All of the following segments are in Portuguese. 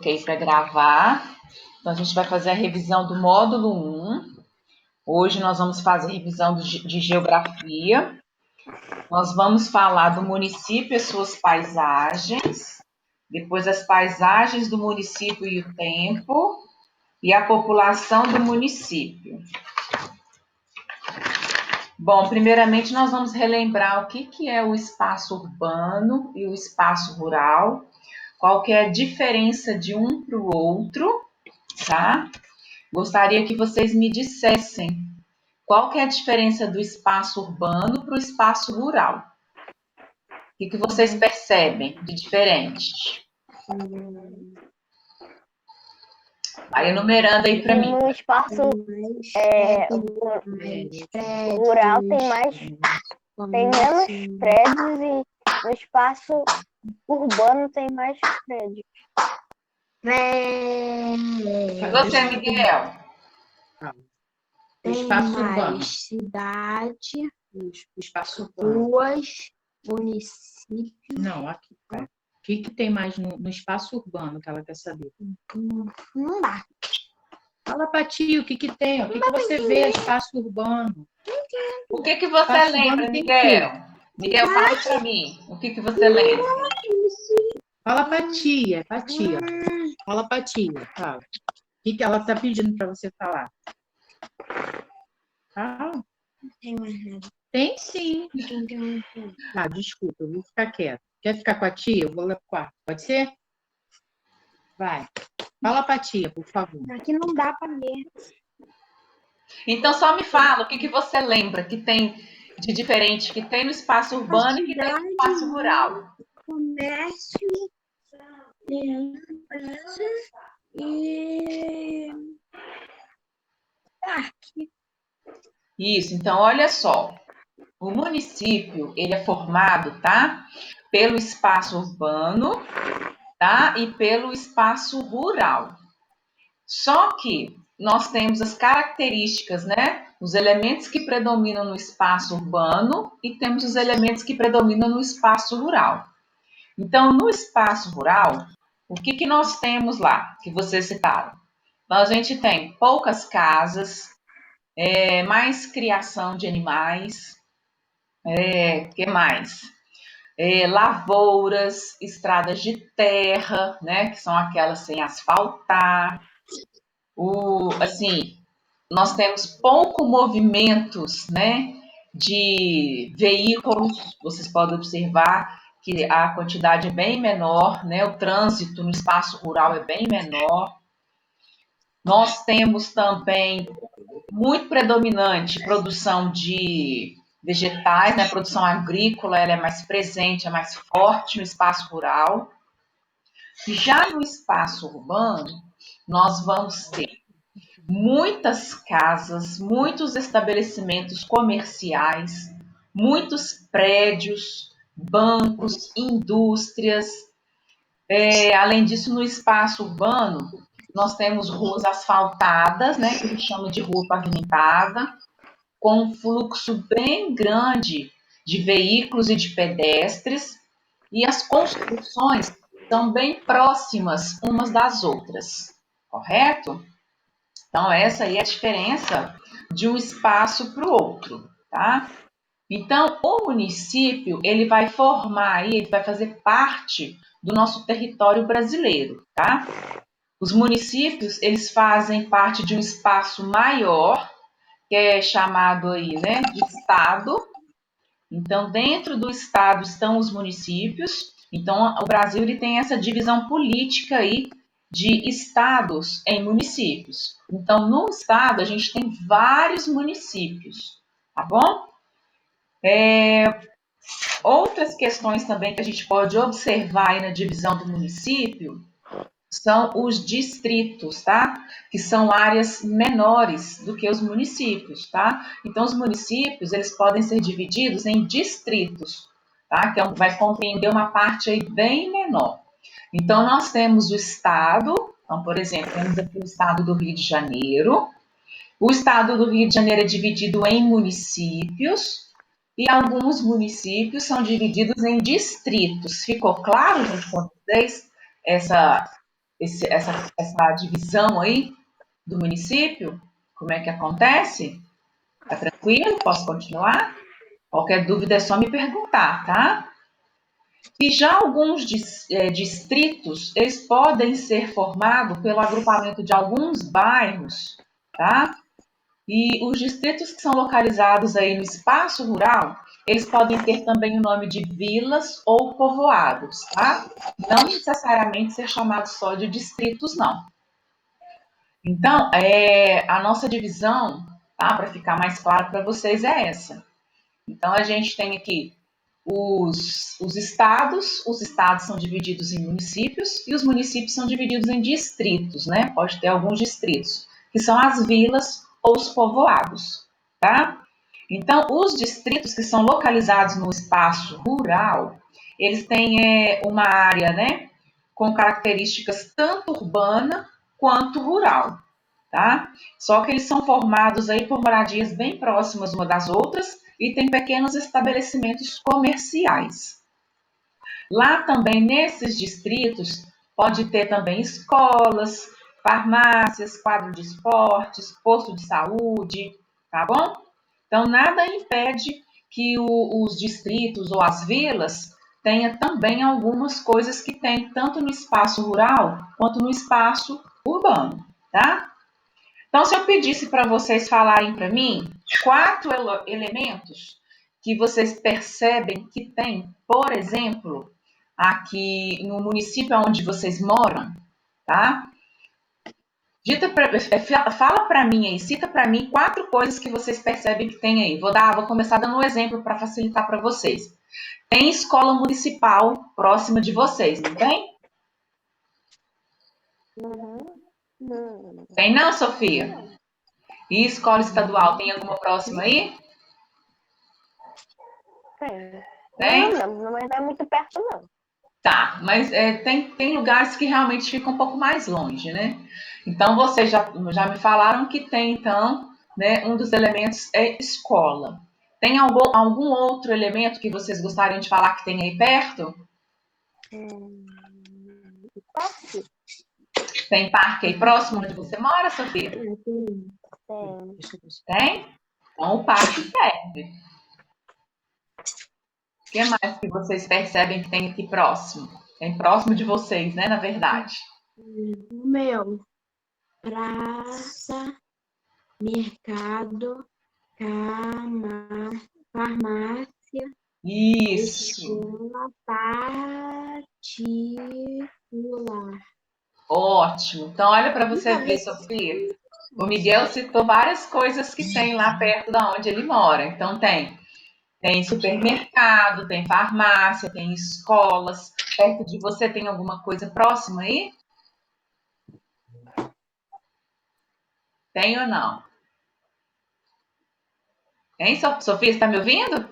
Ok, para gravar. Então, a gente vai fazer a revisão do módulo 1. Hoje nós vamos fazer a revisão de geografia. Nós vamos falar do município e suas paisagens, depois as paisagens do município e o tempo, e a população do município. Bom, primeiramente nós vamos relembrar o que é o espaço urbano e o espaço rural, qual que é a diferença de um para o outro, tá? Gostaria que vocês me dissessem qual que é a diferença do espaço urbano para o espaço rural. O que vocês percebem de diferente? Vai enumerando aí para mim. No espaço rural tem menos prédios e no espaço urbano tem mais prédios. E você, Miguel? Tem espaço mais urbano. cidade, Espaço urbano. ruas, município. Não, aqui. O que tem mais no espaço urbano que ela quer saber? Não dá. Fala pra ti, o que tem? O que você vê espaço urbano? O que você Espaço lembra, urbano tem Miguel? Miguel, fala para mim. O que você lembra? Fala pra tia, pra tia. Fala pra tia, fala. O que ela tá pedindo pra você falar? Fala. Tem mais nada. Tem sim. Ah, desculpa, eu vou ficar quieta. Quer ficar com a tia? Eu vou lá pro quarto. Pode ser? Vai. Fala pra tia, por favor. Aqui não dá para ver. Então, só me fala o que você lembra que tem de diferente que tem no espaço urbano e que tem no espaço rural. Comércio e parque. Isso, então olha só. O município, ele é formado, tá? Pelo espaço urbano, tá? E pelo espaço rural. Só que nós temos as características, né? Os elementos que predominam no espaço urbano e temos os elementos que predominam no espaço rural. Então, no espaço rural, o que nós temos lá, que vocês citaram? Então, a gente tem poucas casas, mais criação de animais, que mais? Lavouras, estradas de terra, né? Que são aquelas sem asfaltar. Assim, nós temos pouco movimentos, né, de veículos. Vocês podem observar que a quantidade é bem menor, né, o trânsito no espaço rural é bem menor. Nós temos também muito predominante produção de vegetais, né, produção agrícola, ela é mais presente, é mais forte no espaço rural. Já no espaço urbano, nós vamos ter muitas casas, muitos estabelecimentos comerciais, muitos prédios, bancos, indústrias. Além disso, no espaço urbano, nós temos ruas asfaltadas, né, que a gente chama de rua pavimentada, com um fluxo bem grande de veículos e de pedestres, e as construções são bem próximas umas das outras, correto? Então, essa aí é a diferença de um espaço para o outro, tá? Então, o município, ele vai formar aí, ele vai fazer parte do nosso território brasileiro, tá? Os municípios, eles fazem parte de um espaço maior, que é chamado aí, né, de estado. Então, dentro do estado estão os municípios. Então, o Brasil, ele tem essa divisão política aí de estados em municípios. Então, no estado, a gente tem vários municípios, tá bom? Outras questões também que a gente pode observar aí na divisão do município são os distritos, tá? Que são áreas menores do que os municípios, tá? Então, os municípios, eles podem ser divididos em distritos, tá? Que vai compreender uma parte aí bem menor. Então, nós temos o estado, então, por exemplo, temos aqui o estado do Rio de Janeiro. O estado do Rio de Janeiro é dividido em municípios e alguns municípios são divididos em distritos. Ficou claro, gente, com vocês, essa essa divisão aí do município? Como é que acontece? Tá tranquilo? Posso continuar? Qualquer dúvida é só me perguntar, tá? E já alguns distritos, eles podem ser formados pelo agrupamento de alguns bairros, tá? E os distritos que são localizados aí no espaço rural, eles podem ter também o nome de vilas ou povoados, tá? Não necessariamente ser chamados só de distritos, não. Então, a nossa divisão, tá? Para ficar mais claro para vocês, é essa. Então, a gente tem aqui os estados são divididos em municípios e os municípios são divididos em distritos, né? Pode ter alguns distritos, que são as vilas ou os povoados, tá? Então, os distritos que são localizados no espaço rural, eles têm uma área, né, com características tanto urbana quanto rural, tá? Só que eles são formados aí por moradias bem próximas uma das outras e tem pequenos estabelecimentos comerciais. Lá também, nesses distritos, pode ter também escolas, farmácias, quadro de esportes, posto de saúde, tá bom? Então, nada impede que os distritos ou as vilas tenha também algumas coisas que tem tanto no espaço rural quanto no espaço urbano, tá? Então, se eu pedisse para vocês falarem para mim 4 elementos que vocês percebem que tem, por exemplo, aqui no município onde vocês moram, tá? Fala para mim aí, cita para mim 4 coisas que vocês percebem que tem aí. Vou começar dando um exemplo para facilitar para vocês. Tem escola municipal próxima de vocês, não tem? Tem não, Sofia? E escola estadual, tem alguma próxima aí? Tem. Tem? Não, mas não é muito perto, não. Tá, mas tem lugares que realmente ficam um pouco mais longe, né? Então, vocês já me falaram que tem, então, né, um dos elementos é escola. Tem algum outro elemento que vocês gostariam de falar que tem aí perto? Parque? Tem parque aí próximo onde você mora, Sofia? Tem. Tem? Então, o parque serve. O que mais que vocês percebem que tem aqui próximo? Tem próximo de vocês, né, na verdade. Meu, praça, mercado, farmácia, Isso. escola particular. Ótimo. Então, olha para você ver, Sofia. O Miguel citou várias coisas que tem lá perto da onde ele mora. Então, tem supermercado, tem farmácia, tem escolas. Perto de você tem alguma coisa próxima aí? Tem ou não? Tem, Sofia? Você está me ouvindo?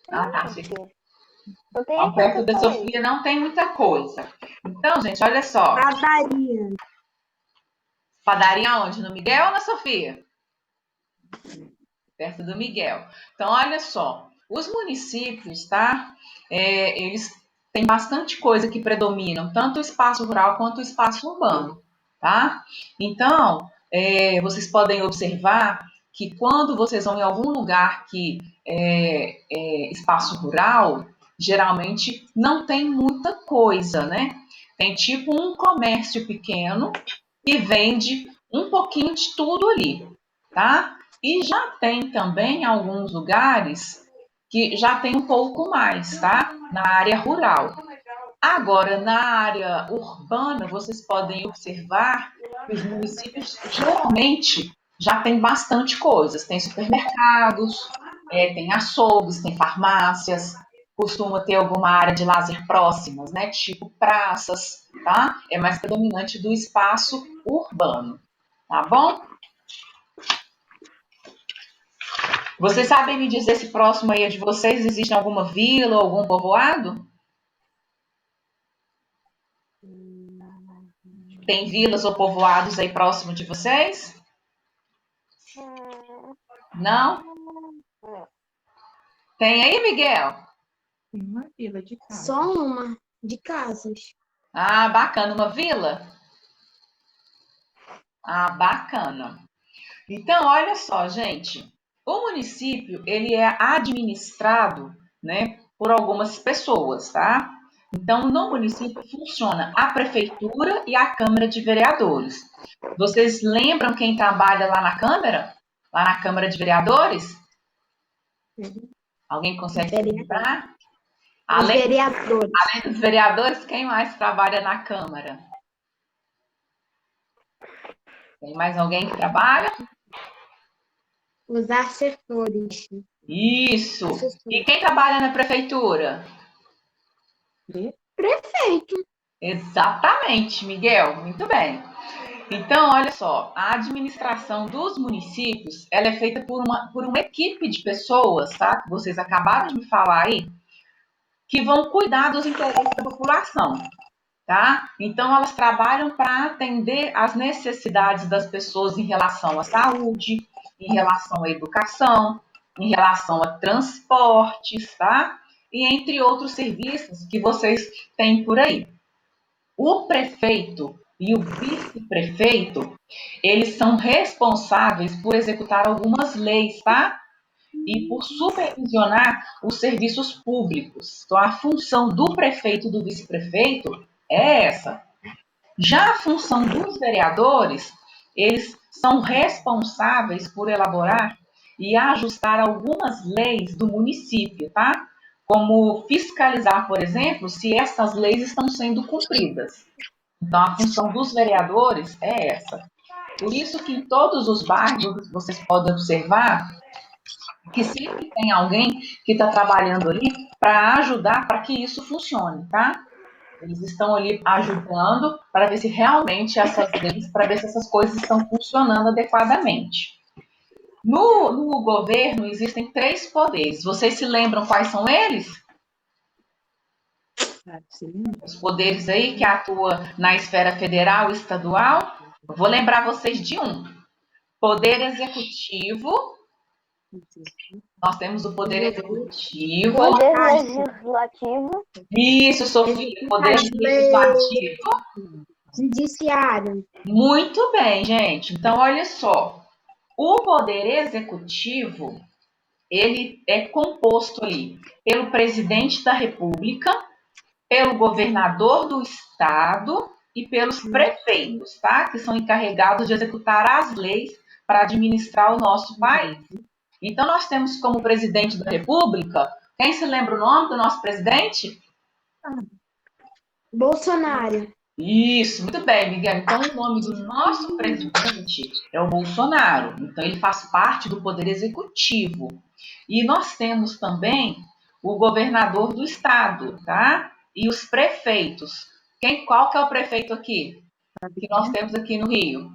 Ah, tá. Eu tenho Então, aqui o que perto eu da falei. Sofia não tem muita coisa. Então, gente, olha só. Padaria. Padaria onde? No Miguel ou na Sofia? Perto do Miguel. Então, olha só. Os municípios, tá? Eles têm bastante coisa que predominam, tanto o espaço rural quanto o espaço urbano, tá? Então, vocês podem observar que quando vocês vão em algum lugar que é espaço rural, geralmente não tem muita coisa, né? Tem tipo um comércio pequeno que vende um pouquinho de tudo ali, tá? E já tem também alguns lugares que já tem um pouco mais, tá? Na área rural. Agora, na área urbana, vocês podem observar que os municípios geralmente já têm bastante coisas. Tem supermercados, tem açougues, tem farmácias, costuma ter alguma área de lazer próximas, né? Tipo praças, tá? É mais predominante do espaço urbano, tá bom? Vocês sabem me dizer se próximo aí de vocês existe alguma vila ou algum povoado? Tem vilas ou povoados aí próximo de vocês? Não? Tem aí, Miguel? Tem uma fila de casa. Só uma de casas. Ah, bacana. Uma vila? Ah, bacana. Então, olha só, gente. O município, ele é administrado, né, por algumas pessoas, tá? Então, no município funciona a prefeitura e a Câmara de Vereadores. Vocês lembram quem trabalha lá na Câmara? Lá na Câmara de Vereadores? Alguém consegue se Vereador. lembrar? Os Além vereadores. dos vereadores, quem mais trabalha na Câmara? Tem mais alguém que trabalha? Os assessores. Isso! E Assessores. quem trabalha na prefeitura? Prefeito. Exatamente, Miguel. Muito bem. Então, olha só, a administração dos municípios, ela é feita por uma equipe de pessoas, tá? Que vocês acabaram de me falar aí, que vão cuidar dos interesses da população, tá? Então, elas trabalham para atender às necessidades das pessoas em relação à saúde, em relação à educação, em relação a transportes, tá? E entre outros serviços que vocês têm por aí. O prefeito e o vice-prefeito, eles são responsáveis por executar algumas leis, tá? E por supervisionar os serviços públicos. Então, a função do prefeito e do vice-prefeito é essa. Já a função dos vereadores, eles são responsáveis por elaborar e ajustar algumas leis do município, tá? Como fiscalizar, por exemplo, se essas leis estão sendo cumpridas. Então, a função dos vereadores é essa. Por isso que em todos os bairros vocês podem observar que sempre tem alguém que está trabalhando ali para ajudar para que isso funcione, tá? Eles estão ali ajudando para ver se realmente essas leis, para ver se essas coisas estão funcionando adequadamente. No governo existem 3 poderes. Vocês se lembram quais são eles? Os poderes aí que atuam na esfera federal e estadual. Eu vou lembrar vocês de um. Poder executivo. Nós temos o poder executivo. Poder legislativo. Isso, Sofia. Poder legislativo. Judiciário. Muito bem, gente. Então, olha só. O poder executivo, ele é composto ali pelo presidente da República, pelo governador do estado e pelos prefeitos, tá? Que são encarregados de executar as leis para administrar o nosso país. Então, nós temos como presidente da República, quem se lembra o nome do nosso presidente? Bolsonaro. Isso, muito bem, Miguel. Então, o nome do nosso presidente é o Bolsonaro. Então, ele faz parte do Poder Executivo. E nós temos também o governador do estado, tá? E os prefeitos. Qual que é o prefeito aqui? Que nós temos aqui no Rio?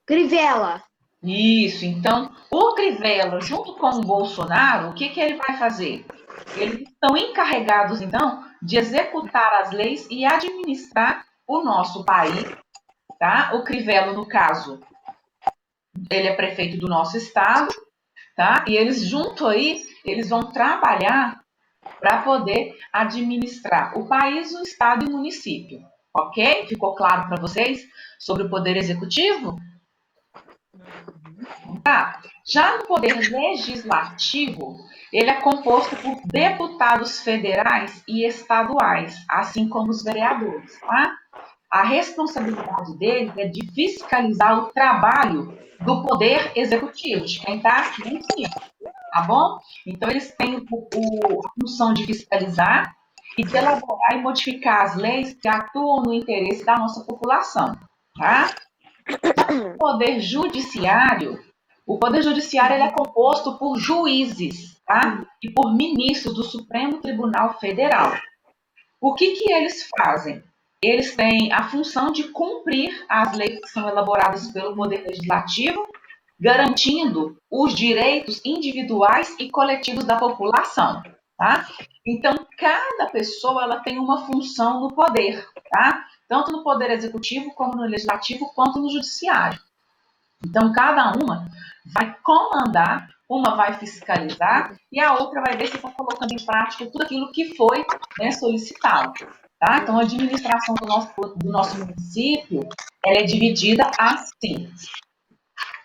Crivella. Isso, então, o Crivella, junto com o Bolsonaro, o que ele vai fazer? Eles estão encarregados, então, de executar as leis e administrar o nosso país, tá? O Crivella, no caso, ele é prefeito do nosso estado, tá? E eles, junto aí, eles vão trabalhar para poder administrar o país, o estado e o município, ok? Ficou claro para vocês sobre o poder executivo? Tá. Já no poder legislativo, ele é composto por deputados federais e estaduais, assim como os vereadores, tá? A responsabilidade deles é de fiscalizar o trabalho do poder executivo, de quem está aqui em cima, tá bom? Então, eles têm a função de fiscalizar e de elaborar e modificar as leis que atuam no interesse da nossa população, tá? O Poder Judiciário ele é composto por juízes, tá? E por ministros do Supremo Tribunal Federal. O que eles fazem? Eles têm a função de cumprir as leis que são elaboradas pelo Poder Legislativo, garantindo os direitos individuais e coletivos da população, tá? Então, cada pessoa ela tem uma função no poder, tá? Tanto no Poder Executivo, como no Legislativo, quanto no Judiciário. Então, cada uma vai comandar, uma vai fiscalizar e a outra vai ver se está colocando em prática tudo aquilo que foi, né, solicitado. tá? Então, a administração do nosso município, ela é dividida assim.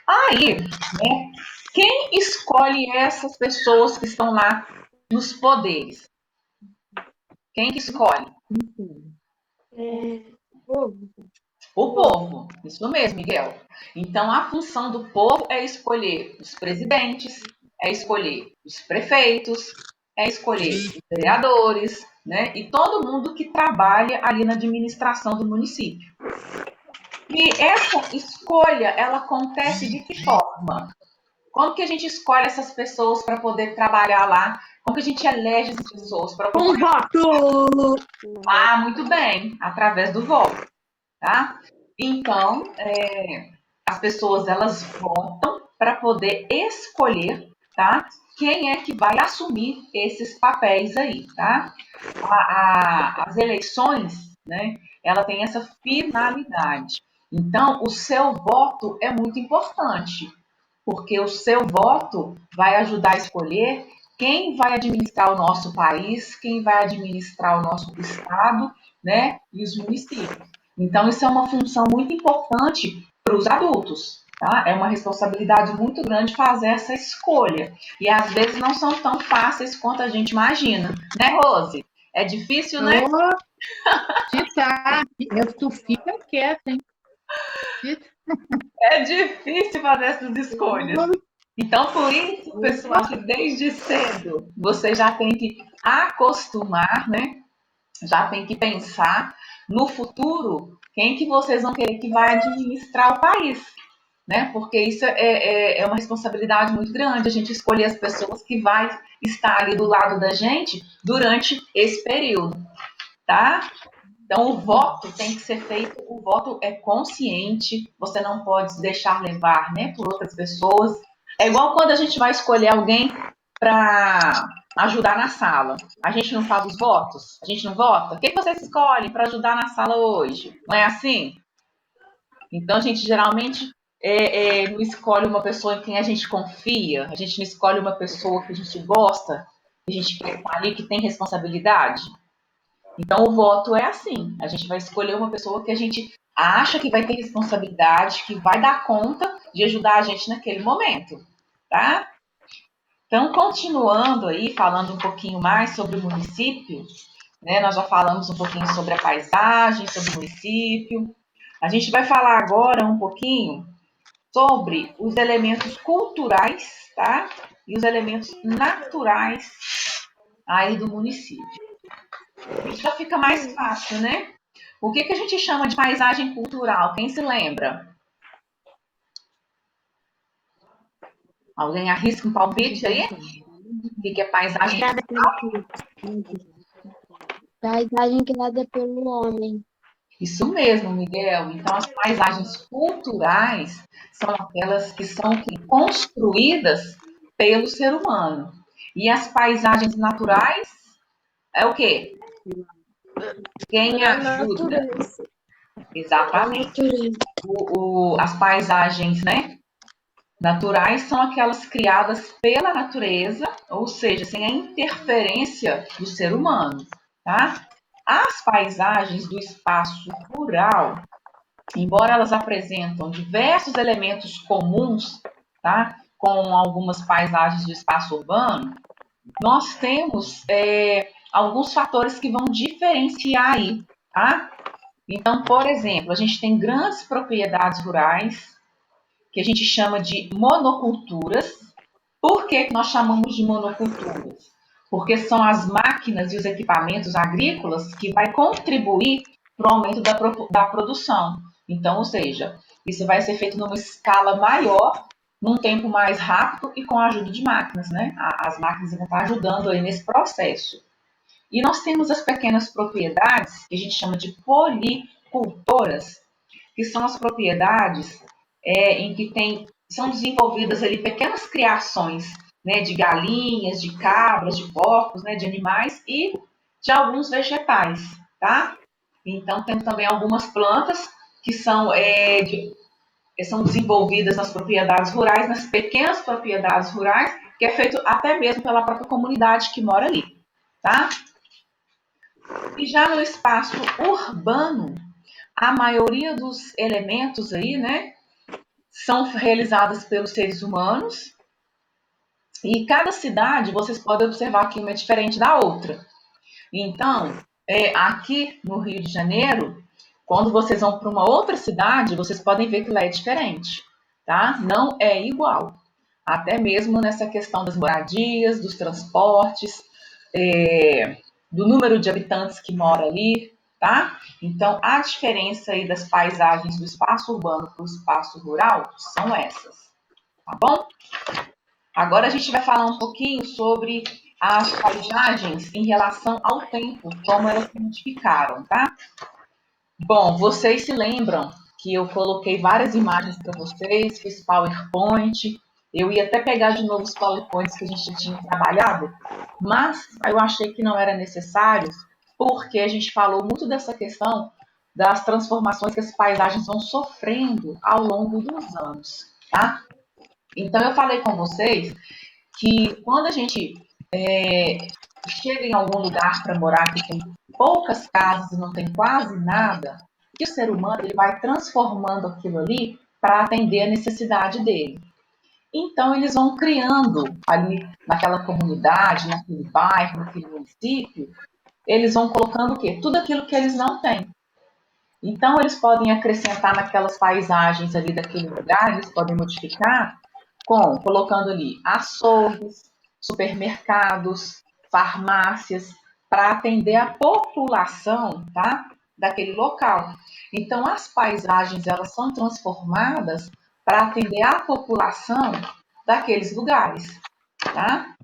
Aí, né, quem escolhe essas pessoas que estão lá nos poderes? Quem que escolhe? Povo. O povo. Isso mesmo, Miguel. Então, a função do povo é escolher os presidentes, é escolher os prefeitos, é escolher os vereadores, né? E todo mundo que trabalha ali na administração do município. E essa escolha, ela acontece de que forma? Como que a gente escolhe essas pessoas para poder trabalhar lá? Como que a gente elege essas pessoas para Com voto! Ah, muito bem, através do voto, tá? Então, as pessoas elas votam para poder escolher, tá? Quem é que vai assumir esses papéis aí, tá? As eleições, né? Ela tem essa finalidade. Então, o seu voto é muito importante, porque o seu voto vai ajudar a escolher quem vai administrar o nosso país, quem vai administrar o nosso estado, né, e os municípios. Então, isso é uma função muito importante para os adultos, tá? É uma responsabilidade muito grande fazer essa escolha. E às vezes não são tão fáceis quanto a gente imagina, né, Rose? É difícil, né? Se tá, tu fica quieto, hein? É difícil fazer essas escolhas. Então, por isso, pessoal, que desde cedo você já tem que acostumar, né? Já tem que pensar no futuro quem que vocês vão querer que vai administrar o país, né? Porque isso é uma responsabilidade muito grande, a gente escolher as pessoas que vai estar ali do lado da gente durante esse período, tá? Então, o voto tem que ser feito, o voto é consciente, você não pode se deixar levar, né, por outras pessoas. É igual quando a gente vai escolher alguém para ajudar na sala. A gente não faz os votos? A gente não vota? Quem vocês escolhem para ajudar na sala hoje? Não é assim? Então, a gente geralmente não escolhe uma pessoa em quem a gente confia, a gente não escolhe uma pessoa que a gente gosta, que a gente quer estar ali, que tem responsabilidade. Então, o voto é assim: a gente vai escolher uma pessoa que a gente acha que vai ter responsabilidade, que vai dar conta de ajudar a gente naquele momento, tá? Então, continuando aí, falando um pouquinho mais sobre o município, né? Nós já falamos um pouquinho sobre a paisagem, sobre o município. A gente vai falar agora um pouquinho sobre os elementos culturais, tá? E os elementos naturais aí do município. Isso já fica mais fácil, né? O que a gente chama de paisagem cultural? Quem se lembra? Alguém arrisca um palpite aí? O que é paisagem? Criada pelo paisagem criada pelo homem. Isso mesmo, Miguel. Então, as paisagens culturais são aquelas que são construídas pelo ser humano. E as paisagens naturais é o quê? Quem A ajuda? natureza. A Exatamente. natureza. As paisagens, né, naturais são aquelas criadas pela natureza, ou seja, sem a interferência do ser humano, tá? As paisagens do espaço rural, embora elas apresentam diversos elementos comuns, tá? Com algumas paisagens do espaço urbano, nós temos alguns fatores que vão diferenciar aí, tá? Então, por exemplo, a gente tem grandes propriedades rurais, que a gente chama de monoculturas. Por que nós chamamos de monoculturas? Porque são as máquinas e os equipamentos agrícolas que vai contribuir para o aumento da produção. Então, ou seja, isso vai ser feito numa escala maior, num tempo mais rápido e com a ajuda de máquinas, né? As máquinas vão estar ajudando aí nesse processo. E nós temos as pequenas propriedades, que a gente chama de policultoras, que são as propriedades em que são desenvolvidas ali pequenas criações, né, de galinhas, de cabras, de porcos, né, de animais e de alguns vegetais, tá? Então, temos também algumas plantas que são desenvolvidas nas propriedades rurais, nas pequenas propriedades rurais, que é feito até mesmo pela própria comunidade que mora ali, tá? E já no espaço urbano, a maioria dos elementos aí, né, são realizados pelos seres humanos. E cada cidade, vocês podem observar que uma é diferente da outra. Então, aqui no Rio de Janeiro, quando vocês vão para uma outra cidade, vocês podem ver que lá é diferente, tá? Não é igual. Até mesmo nessa questão das moradias, dos transportes, do número de habitantes que mora ali, tá? Então, a diferença aí das paisagens do espaço urbano para o espaço rural são essas, tá bom? Agora a gente vai falar um pouquinho sobre as paisagens em relação ao tempo, como elas se modificaram, tá? Bom, vocês se lembram que eu coloquei várias imagens para vocês, fiz PowerPoint. Eu ia até pegar de novo os PowerPoints que a gente tinha trabalhado, mas eu achei que não era necessário, porque a gente falou muito dessa questão das transformações que as paisagens vão sofrendo ao longo dos anos, tá? Então, eu falei com vocês que quando a gente chega em algum lugar para morar que tem poucas casas e não tem quase nada, que o ser humano ele vai transformando aquilo ali para atender a necessidade dele. Então, eles vão criando ali naquela comunidade, naquele bairro, naquele município, eles vão colocando o quê? Tudo aquilo que eles não têm. Então, eles podem acrescentar naquelas paisagens ali daquele lugar, eles podem modificar colocando ali açougues, supermercados, farmácias, para atender a população, tá? Daquele local. Então, as paisagens, elas são transformadas para atender a população daqueles lugares, tá?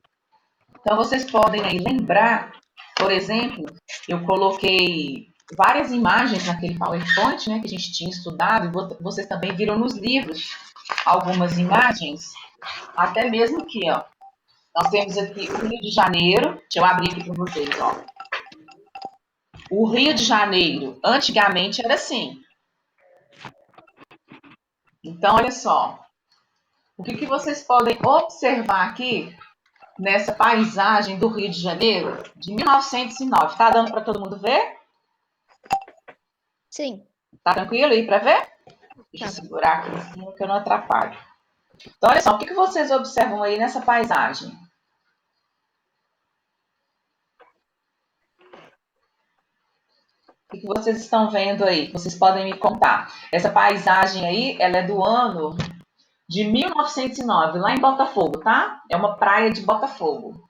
Então, vocês podem aí lembrar, por exemplo, eu coloquei várias imagens naquele PowerPoint, né, que a gente tinha estudado, e vocês também viram nos livros algumas imagens, até mesmo aqui, ó. Nós temos aqui o Rio de Janeiro, deixa eu abrir aqui para vocês, ó. O Rio de Janeiro, antigamente era assim. Então, olha só, o que vocês podem observar aqui nessa paisagem do Rio de Janeiro de 1909. Tá dando para todo mundo ver? Sim. Tá tranquilo aí para ver? Deixa eu segurar aqui em cima que eu não atrapalho. Então, olha só, o que vocês observam aí nessa paisagem? O que vocês estão vendo aí? Vocês podem me contar. Essa paisagem aí, ela é do ano de 1909, lá em Botafogo, tá? É uma praia de Botafogo.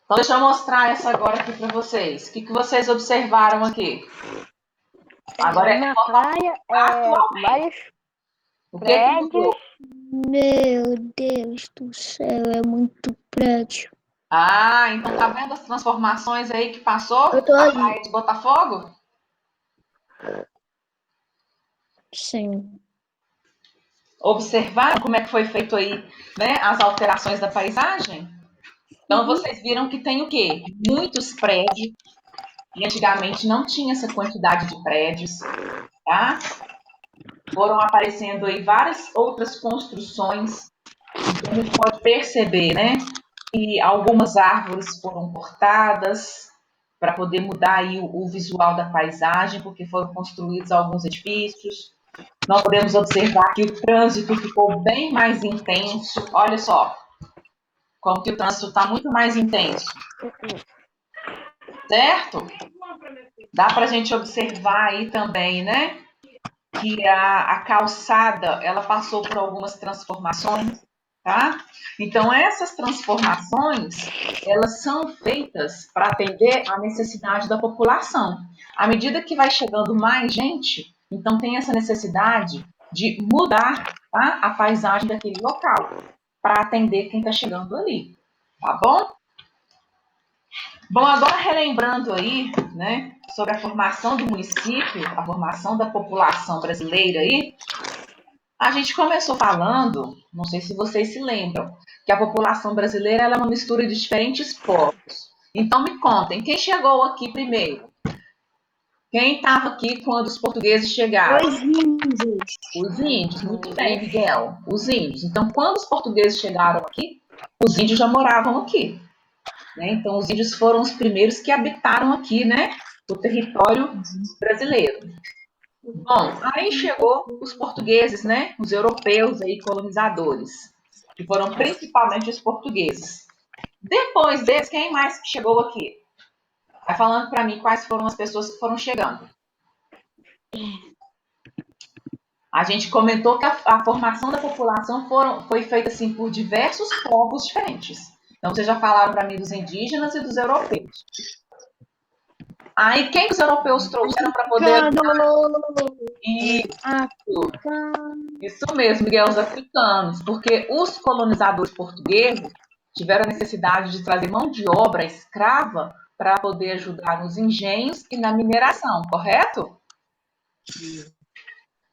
Então, deixa eu mostrar essa agora aqui para vocês. O que vocês observaram aqui? Agora Na praia, vários o que prédios. Meu Deus do céu, é muito prédio. Ah, então tá vendo as transformações aí que passou Eu tô a ali. praia de Botafogo? Sim. Observaram como é que foi feito aí, né, as alterações da paisagem? Então vocês viram que tem o quê? Muitos prédios. E antigamente não tinha essa quantidade de prédios, tá? Foram aparecendo aí várias outras construções. Então a gente pode perceber, né, que algumas árvores foram cortadas para poder mudar aí o visual da paisagem, porque foram construídos alguns edifícios. Nós podemos observar que o trânsito ficou bem mais intenso. Olha só, como que o trânsito está muito mais intenso, certo? Dá para a gente observar aí também, né, que a calçada, ela passou por algumas transformações, tá? Então, essas transformações, elas são feitas para atender à necessidade da população. À medida que vai chegando mais gente, então tem essa necessidade de mudar, tá, a paisagem daquele local, para atender quem está chegando ali, tá bom? Bom, agora relembrando aí, né, sobre a formação do município, a formação da população brasileira aí, a gente começou falando, não sei se vocês se lembram, que a população brasileira ela é uma mistura de diferentes povos. Então me contem, quem chegou aqui primeiro? Quem estava aqui quando os portugueses chegaram? Os índios. Os índios, muito bem, Miguel. Os índios. Então, quando os portugueses chegaram aqui, os índios já moravam aqui. né? Então, os índios foram os primeiros que habitaram aqui, né, o território brasileiro. Bom, aí chegou os portugueses, né, os europeus aí, colonizadores, que foram principalmente os portugueses. Depois deles, quem mais que chegou aqui? Vai falando para mim quais foram as pessoas que foram chegando. A gente comentou que a formação da população foi feita assim por diversos povos diferentes. Então, vocês já falaram para mim dos indígenas e dos europeus. Aí, quem os europeus trouxeram para poder... Isso mesmo, Miguel, os africanos. Porque os colonizadores portugueses tiveram a necessidade de trazer mão de obra escrava para poder ajudar nos engenhos e na mineração, correto?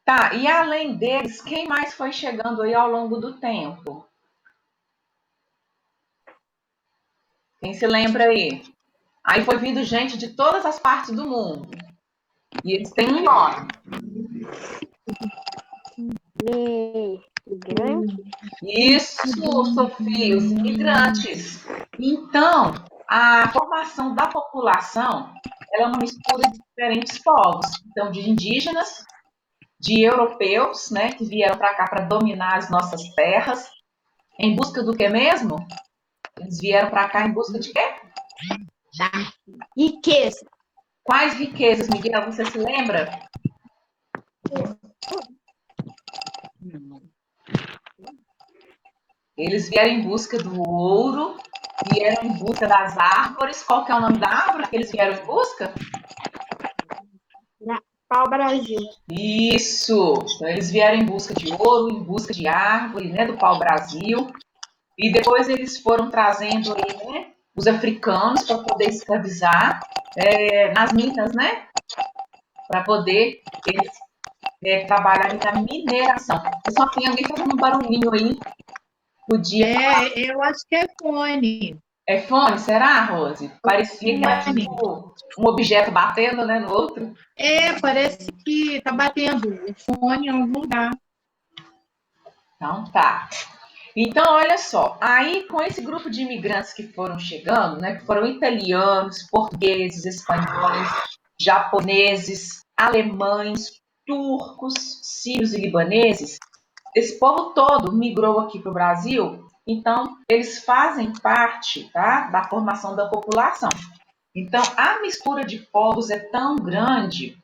Tá, e além deles, quem mais foi chegando aí ao longo do tempo? Quem se lembra aí? Aí foi vindo gente de todas as partes do mundo. E eles têm um nome. Isso, Sofia, os imigrantes. Então, a formação da população ela é uma mistura de diferentes povos. Então, de indígenas, de europeus, né, que vieram para cá para dominar as nossas terras. Em busca do que mesmo? Eles vieram para cá em busca de quê? Riqueza. Quais riquezas, Miguel? Você se lembra? Eles vieram em busca do ouro, vieram em busca das árvores. Qual que é o nome da árvore que eles vieram em busca? Pau-brasil. Isso! Então, eles vieram em busca de ouro, em busca de árvore, né, do pau-brasil. E depois eles foram trazendo aí, né, os africanos para poder escravizar nas minas, né? Para poder eles trabalharem na mineração. Só tem alguém fazendo um barulhinho aí. Podia. Eu acho que é fone. É fone, será, Rose? Parecia que era tipo um objeto batendo, né, no outro. Parece que tá batendo o fone em algum lugar. Então tá. Então, olha só, aí com esse grupo de imigrantes que foram chegando, né, que foram italianos, portugueses, espanhóis, japoneses, alemães, turcos, sírios e libaneses, esse povo todo migrou aqui para o Brasil, então eles fazem parte, tá, da formação da população. Então, a mistura de povos é tão grande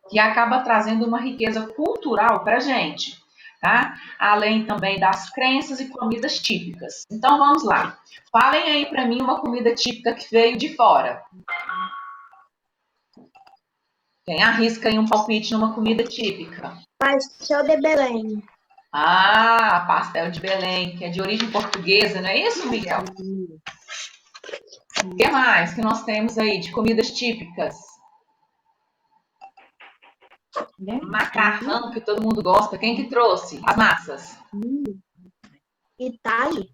que acaba trazendo uma riqueza cultural para a gente, tá? Além também das crenças e comidas típicas. Então, vamos lá. Falem aí para mim uma comida típica que veio de fora. Quem arrisca aí um palpite numa comida típica? Pastel de Belém. Ah, pastel de Belém, que é de origem portuguesa, não é isso, Miguel? O que mais que nós temos aí de comidas típicas? Macarrão, que todo mundo gosta. Quem que trouxe as massas? Itália.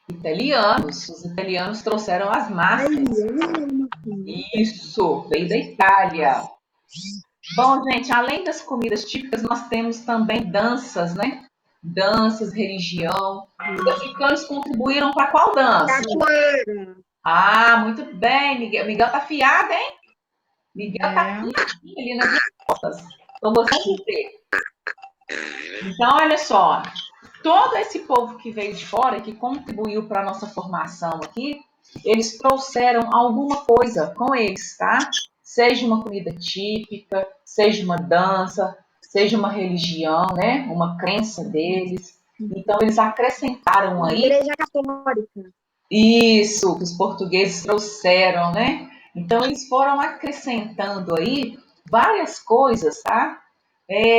Italianos. Os italianos trouxeram as massas. Isso, veio da Itália. Bom, gente, além das comidas típicas, nós temos também danças, né? Danças, religião. Os africanos contribuíram para qual dança? Capoeira. Ah, muito bem, Miguel. Miguel tá afiado, hein? Miguel tá afiadinho ali nas respostas. Então, você. Então, olha só. Todo esse povo que veio de fora e que contribuiu para a nossa formação aqui, eles trouxeram alguma coisa com eles, tá? Seja uma comida típica, seja uma dança, seja uma religião, né? Uma crença deles. Então, eles acrescentaram aí. Igreja Católica. Isso, que os portugueses trouxeram, né? Então, eles foram acrescentando aí várias coisas, tá?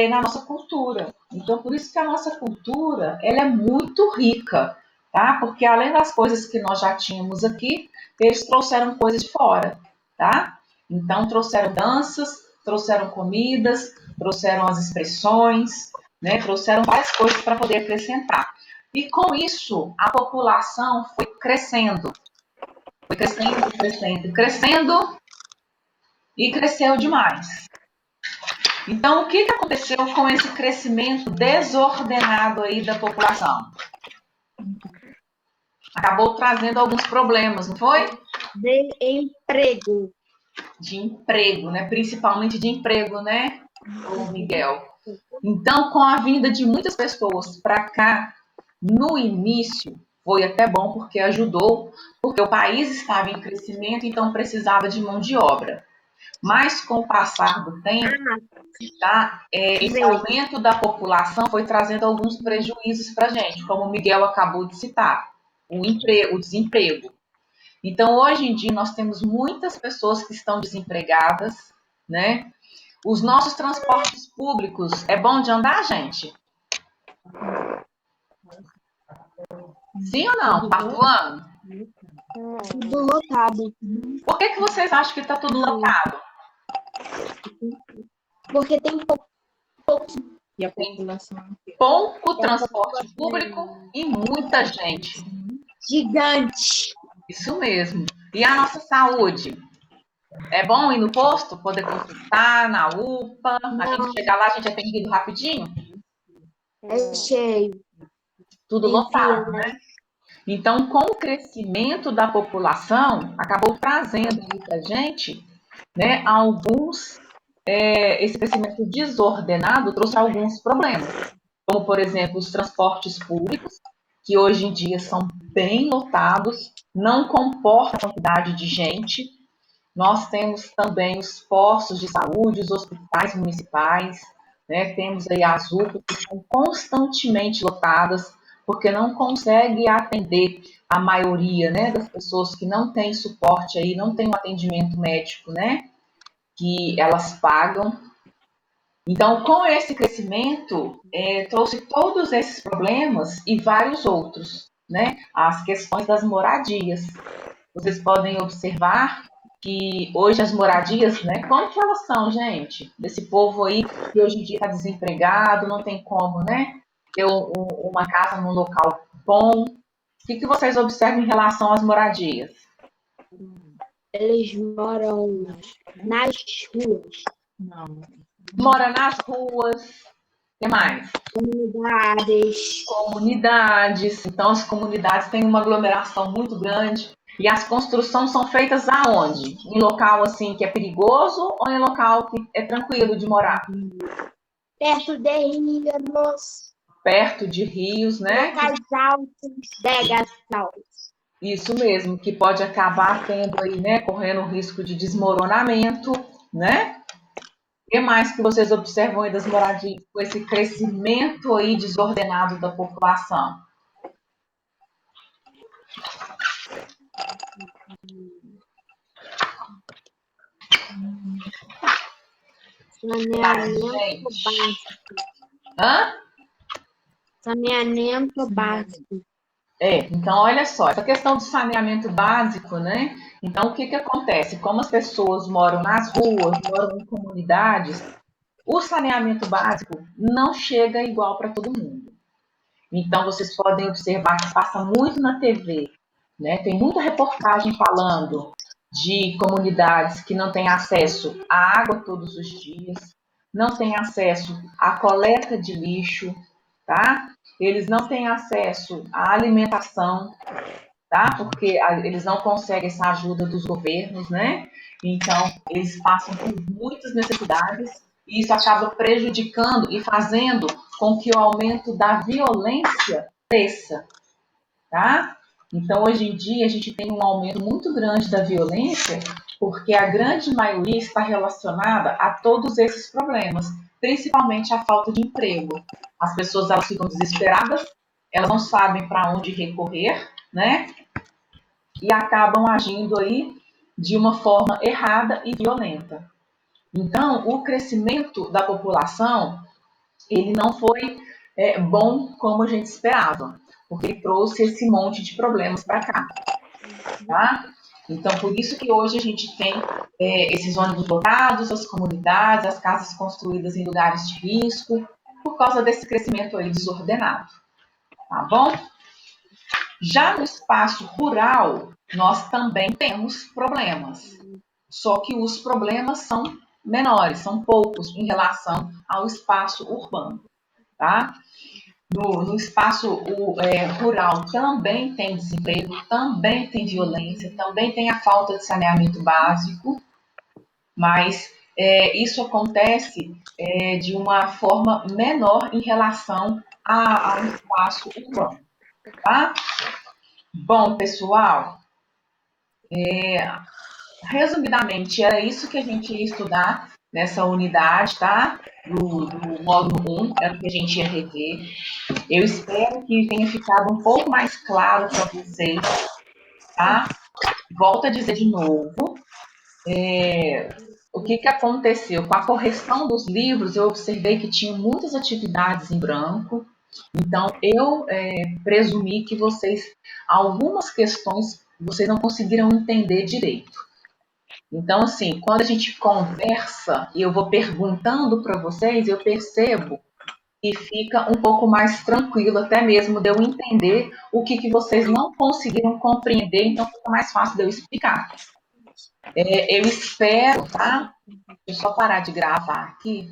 Na nossa cultura. Então, por isso que a nossa cultura, ela é muito rica, tá? Porque além das coisas que nós já tínhamos aqui, eles trouxeram coisas de fora, tá? Então, trouxeram danças, trouxeram comidas, trouxeram as expressões, né? Trouxeram várias coisas para poder acrescentar. E com isso, a população foi crescendo. Foi crescendo, crescendo, crescendo e cresceu demais. Então, o que aconteceu com esse crescimento desordenado aí da população? Acabou trazendo alguns problemas, não foi? De emprego. De emprego, né? Principalmente de emprego, né, ô Miguel? Então, com a vinda de muitas pessoas para cá, no início, foi até bom porque ajudou, porque o país estava em crescimento, então precisava de mão de obra. Mas com o passar do tempo, tá, esse Veio. aumento da população foi trazendo alguns prejuízos para a gente, como o Miguel acabou de citar, o desemprego. Então, hoje em dia, nós temos muitas pessoas que estão desempregadas, né? Os nossos transportes públicos, é bom de andar, gente? Sim ou não? Tá atuando? Tudo lotado. Por que vocês acham que está tudo lotado? Porque tem E a população? Pouco transporte público e muita gente. gigante. Isso mesmo. E a nossa saúde? É bom ir no posto, poder consultar na UPA, a gente chegar lá, a gente é atendido rapidinho? É cheio. Tudo Tem lotado, fila. né? Então, com o crescimento da população, acabou trazendo para a gente, né, esse crescimento desordenado trouxe alguns problemas, como, por exemplo, os transportes públicos, que hoje em dia são bem lotados, não comportam a quantidade de gente. Nós temos também os postos de saúde, os hospitais municipais, né? Temos aí as UPAs que estão constantemente lotadas, porque não consegue atender a maioria, né, das pessoas que não têm suporte aí, não tem um atendimento médico, né, que elas pagam. Então, com esse crescimento, trouxe todos esses problemas e vários outros, né? As questões das moradias. Vocês podem observar que hoje as moradias, né? Como que elas são, gente? Desse povo aí que hoje em dia está desempregado, não tem como, né? Ter uma casa num local bom. O que vocês observam em relação às moradias? Eles moram nas ruas, Não. Mora nas ruas. O que mais? comunidades. Comunidades. Então, as comunidades têm uma aglomeração muito grande. E as construções são feitas aonde? Em local assim que é perigoso ou em local que é tranquilo de morar? Perto de rios, Perto de rios, né? locais altos, degas altos. Isso mesmo, que pode acabar tendo aí, né? Correndo o risco de desmoronamento, né? O que mais que vocês observam aí das moradias com esse crescimento aí desordenado da população? Saneamento Gente. básico. Hã? Saneamento básico. Então olha só, essa questão do saneamento básico, né? Então o que acontece? Como as pessoas moram nas ruas, moram em comunidades, o saneamento básico não chega igual para todo mundo. Então vocês podem observar que passa muito na TV, né? Tem muita reportagem falando de comunidades que não têm acesso à água todos os dias, não têm acesso à coleta de lixo, tá? Eles não têm acesso à alimentação, tá? Porque eles não conseguem essa ajuda dos governos, né? Então, eles passam por muitas necessidades e isso acaba prejudicando e fazendo com que o aumento da violência cresça, tá? Então, hoje em dia, a gente tem um aumento muito grande da violência porque a grande maioria está relacionada a todos esses problemas, principalmente a falta de emprego. As pessoas elas ficam desesperadas, elas não sabem para onde recorrer, né? E acabam agindo aí de uma forma errada e violenta. Então, o crescimento da população, ele não foi bom como a gente esperava, porque ele trouxe esse monte de problemas para cá, tá? Então, por isso que hoje a gente tem esses ônibus lotados, as comunidades, as casas construídas em lugares de risco, por causa desse crescimento aí desordenado, tá bom? Já no espaço rural, nós também temos problemas. Só que os problemas são menores, são poucos em relação ao espaço urbano, tá? no espaço rural também tem desemprego, também tem violência, também tem a falta de saneamento básico, mas isso acontece de uma forma menor em relação ao espaço urbano, tá? Bom, pessoal, resumidamente, era isso que a gente ia estudar nessa unidade, tá? Do módulo 1, era o que a gente ia rever. Eu espero que tenha ficado um pouco mais claro para vocês, tá? Volto a dizer de novo, o que aconteceu? Com a correção dos livros, eu observei que tinha muitas atividades em branco, então eu presumi que algumas questões, vocês não conseguiram entender direito. Então, assim, quando a gente conversa e eu vou perguntando para vocês, eu percebo que fica um pouco mais tranquilo, até mesmo de eu entender o que vocês não conseguiram compreender, então fica mais fácil de eu explicar. Eu espero, tá? Deixa eu só parar de gravar aqui.